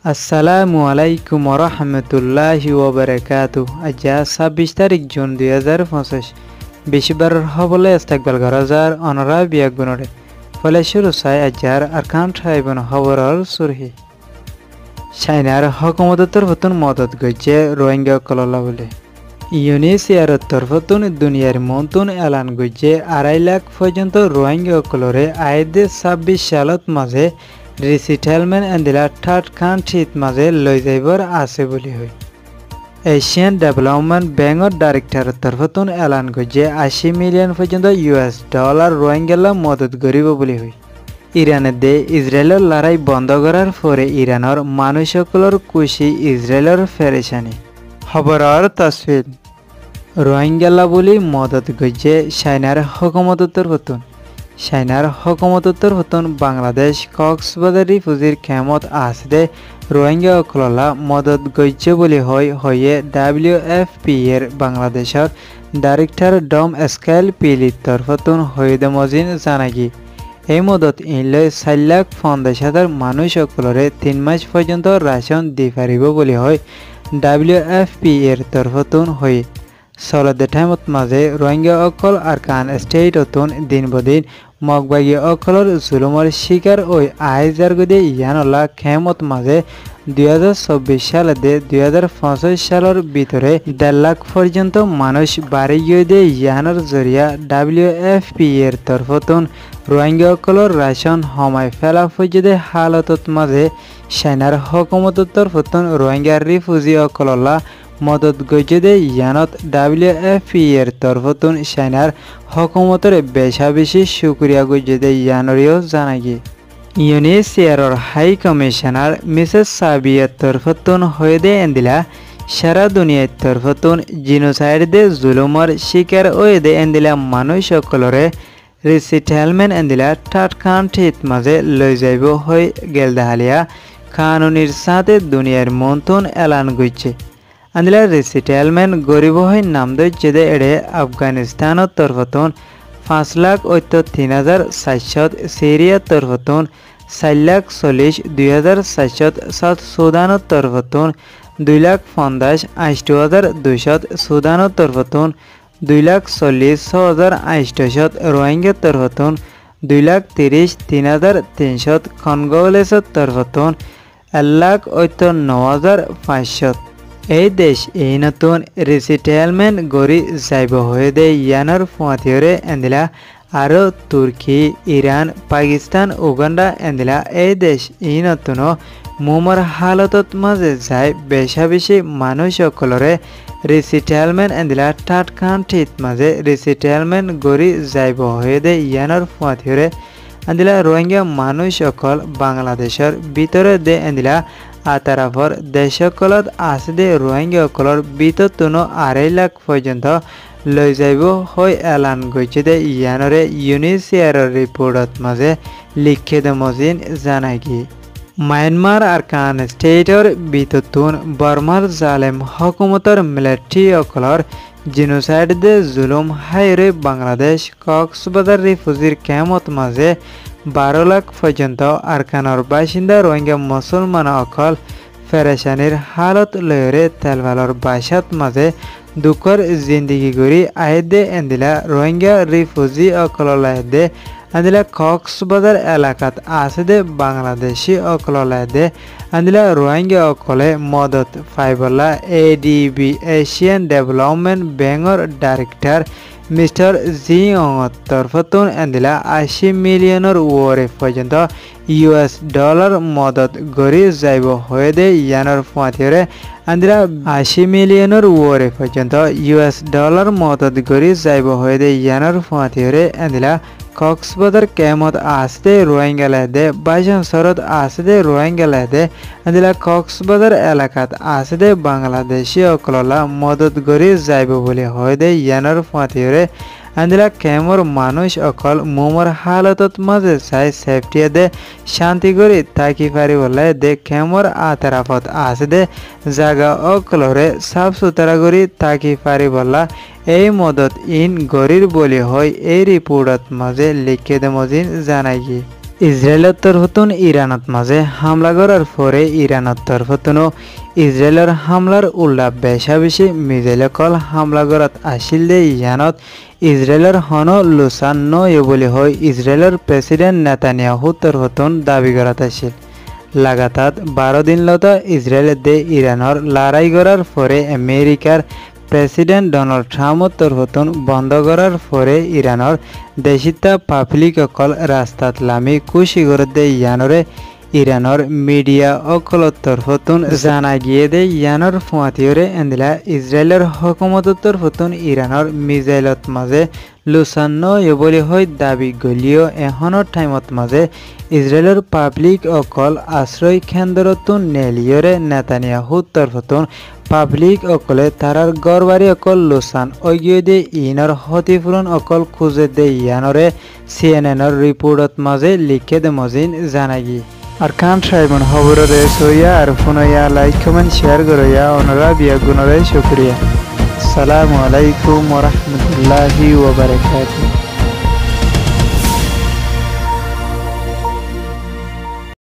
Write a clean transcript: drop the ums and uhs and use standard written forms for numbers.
আসসালামু আলাইকুম রহমতুল্লাহি ওবারাকাতু। আজ 26 তারিখ জুন 2025 বিশবার হবলে ইস্তেকবাল গরজার অনরা বিয়াগুনরে ফলে শুরু সাই আজার আরকান ঠাইবন খবরর সুরহি চাইনার হকুমতের তরফতুন মদত গইছে রোহিঙ্গা কললা বলে ইউনিসিয়ার তরফতুন দুনিয়ার মন্তুন এলান গইছে 2.5 লাখ পর্যন্ত রোহিঙ্গা কলরে আইদে 26 সালত মাঝে রিসেটেলমেন্ট এন্দিলা থার্ড কান্ট্রিত মাঝে লৈ যাইবার আছে বলি হয়। এশিয়ান ডেভেলপমেন্ট ব্যাংকর ডাইরেক্টর তরফতুন এলান গইছে 80 মিলিয়ন পর্যন্ত US ডলার রোহিঙ্গালা মদত করিব বলি হয়। ইরানের দে ইসরায়েলের লড়াই বন্ধ করার পরে ইরানের মানুষ সকলের খুশি ইসরায়েলের ফেরেশানি খবরের তসফিল রোহিঙ্গালা বলি মদত গইছে চাইনার হুকুমতের তরফতুন চাইনার হুকুমতের তরফতুন বাংলাদেশ কক্সবাজার রিফিউজির ক্যাম্পত আসদে রোহিঙ্গা অকললা মদত গইছে বলি হয়ে WFP এর বাংলাদেশের ডাইরেক্টর ডম স্কেল পিলির তরফতুন হইদে মজিন জানাগি এই মদত ইনলে 4 লাখ 50,000 মানুষ অকলরে 3 মাস পর্যন্ত রাশন দি পারিব বলি হয় WFP এর তরফতুন হয়ে চলতে টাইমত মাঝে রোহিঙ্গা অকল আর কান স্টেট অতুন দিন বদিন মগবাগী অকলর জুলুমর শিকার ওই আইজার গদে ইয়ানলা খেমত মাঝে 2024 সালে 2025 সালের ভিতরে 1.5 লাখ পর্যন্ত মানুষ বাড়ি গিয়ে দিয়ে ইয়ানোর জরিয়া WFP এর তরফতুন রোহিঙ্গা অকলর রাশন হমায় ফেলা ফজদে হালতত মাঝে চাইনার হুকুমতের তরফতুন রোহিঙ্গা রিফিউজি অকললা মদত গইছে ইয়ানত WFP এর তরফতুন চাইনার হুকুমতের বেশি শুক্রিয়া গইছে ইয়ানরিও জানাগি ইউনিসিয়ারর হাই কমিশনার মিসেস সাবিয়ার তরফতুন হয়ে এন্দিলা সারা দুনিয়ার তরফতুন জিনোসাইড দে জুলুমর শিকার হয়ে এন্দিলা মানুষ সকলরে রিসেটেলমেন্ট এন্দিলা থার্ড কান্ট্রিত মাঝে লৈ যাইব হয়ে গেলদাহালিয়া কানুনির সাথে দুনিয়ার মন্থন এলান গইছে আন্দিলা রিসেটেলমেন্ট গরিব হয়ে নাম দইছে এড়ে আফগানিস্তানের তরফতুন 5,73,400 সিরিয়ার তরফতুন 4,40,2,400 সুদানের তরফতুন 2,50,28,200 সুদানের তরফতুন 2,40,6,800 রোহিঙ্গার তরফতুন 2,33,300 কনগোলেসের তরফতুন 1,59,500 এই দেশ এই নতুন রিসেটেলমেন্ট গড়ি যাইব হয়ে দে ইয়ানোর ফুয়াতিরে এন্দিলা আরও তুর্কি ইরান পাকিস্তান উগান্ডা এন্দিলা এই দেশ এই নতুন মুমর হালতত মাঝে যায় বেশি মানুষ সকলরে রিসেটেলমেন্ট এন্দিলা থার্ড কান্ট্রিত মাঝে রিসেটেলমেন্ট গড়ি যাইব হয়ে দে ইয়ানোর ফুয়াতিরে এন্দিলা রোহিঙ্গা মানুষ সকল বাংলাদেশের ভিতরে দে এন্দিলা আতারাফর দেশকলত আসদে রোহিঙ্গা অকলর বিততুন 2.5 লাখ পর্যন্ত লৈ যাইব হয়ে এলান গইছে দে ইয়ানরে ইউনিসিয়ারের রিপোর্টত মাঝে লিখে দে মজিন জানাগি মায়ানমার আর কান স্টেটর বিততুন বর্মার জালেম হকুমতর মিলিটারি অকলর জিনোসাইড দে জুলুম হাইরে বাংলাদেশ কক্সবাজার রিফিউজির ক্যাম্পত মাঝে 12 লাখ পর্যন্ত আরকানর বাসিন্দা রোহিঙ্গা মুসলমান অকল ফেরেশানির হালত লয়রে তেলভালর বাসাত মাঝে দুঃখর জিন্দিগি গড়ি আহেদে এন্দিলা রোহিঙ্গা রিফিউজি অকললাহেদে আন্দিলা কক্সবাজার এলাকাত আসদে বাংলাদেশি অকললাহেদে আন্দিলা রোহিঙ্গা অকলে মদত ফাইবলা ADB এশিয়ান ডেভেলপমেন্ট ব্যাংকর ডাইরেক্টর মিস্টার জিওং তরফতুন এন্দিলা 80 মিলিয়নের ওরে পর্যন্ত US ডলার মদত গড়ি যাইব হয়ে দে ইয়ানোর ফুয়াতিরে আন্দিলা 80 মিলিয়নের ওরে পর্যন্ত US ডলার মদত গড়ি যাইব হয়ে দে ইয়ানোর ফুয়াতিরে এন্দিলা কক্সবাজার ক্যাম্পত আসতে রোহিঙ্গালাদে বাইশন শরত আসতে রোহিঙ্গালাদে আন্দিলা কক্সবাজার এলাকাত আসতে বাংলাদেশি অকললা মদত গড়ি যাইব বলে হয়ে দে ইয়ানোর ফুয়াতিরে আন্দিলা ক্যাম্পর মানুষ অকল মুমর হালতত মাঝে চাই সেফটিয়ে দে শান্তি গড়ি তাকি পারি বলে দে ক্যাম্পর আতারাফত আসদে জাগা অকলরে সাফ সুতরা গড়ি তাকি পারি বলা এই মদত ইন গরির বলি হয় এই রিপোর্টত মাঝে লিখে দে মজিন জানাই ইসরায়েলের তরফতুন ইরানত মাঝে হামলা করার পরে ইরানের তরফতুনও ইসরায়েলের হামলার উল্টা বেশা বেশি মিসাইল কল হামলা করাত আসিল দে ইয়ানত ইসরায়েলের হন লুসান নয় বলে হয় ইসরায়েলের প্রেসিডেন্ট নেতানিয়াহু তরফতুন দাবি করাত আসিল। লাগাতার 12 দিন লতা ইসরায়েলের দে ইরানের লড়াই করার পরে আমেরিকার প্রেসিডেন্ট ডোনাল্ড ট্রাম্পর তরফতুন বন্ধ করার পরে ইরানের দেশিতা পাবলিক অকল রাস্তাত লামি খুশি করে দে ইয়ানরে ইরানের মিডিয়া অকলত তরফতুন জানা গিয়ে দে ইয়ানর ফুয়াতিয়রে এন্দিলা ইসরায়েলের হকুমতর তরফতুন ইরানের মিসাইলত মাঝে লুসান্ন বলে হয় দাবি গলিও এখনৰ টাইমত মাঝে ইসরায়েলের পাবলিক অকল আশ্রয় কেন্দ্রতুন নেলিয়রে নেতানিয়াহু তরফতুন পাবলিক অকলে তারার গড়বাড়ি অকল লুসান অগিয়ে দে ইনর ক্ষতিপূরণ অকল খুঁজে দে ইয়ানরে সিএনএনর রিপোর্টত মাঝে লিখে দে মজিন জানাগি। আর খান সাহেবন খবরের সইয়া আর ফোনয়া লাইক কমেন্ট শেয়ার করইয়া অনরা বিয়া গুণরে শুক্রিয়া। আসসালামু আলাইকুম ওয়া রাহমাতুল্লাহি ওয়া বারাকাতুহু।